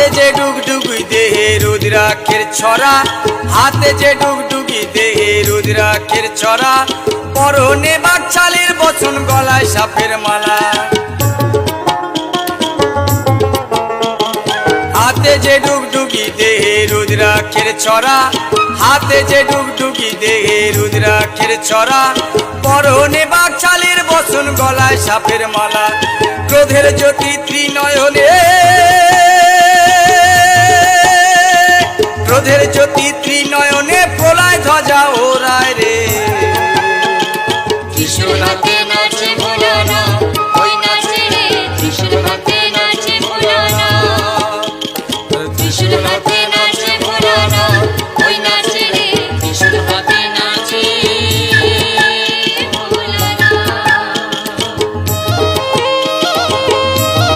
হাতে যে ডুগডুগি দেহে রুদ্রাক্ষের ছড়া, হাতে যে ডুগডুগি দেহে রুদ্রাক্ষের ছড়া, পরনে বাকছালির বচন গলায় সাপের মালা। হাতে যে ডুগডুগি দেহে রুদ্রাক্ষের ছড়া, হাতে যে ডুগডুগি দেহে রুদ্রাক্ষের ছড়া, পরনে বাকছালির বচন গলায় সাপের মালা। ক্রোধের জ্যোতি ত্রিনয়নে, ক্রোধের জ্যোতি ত্রিনয়নে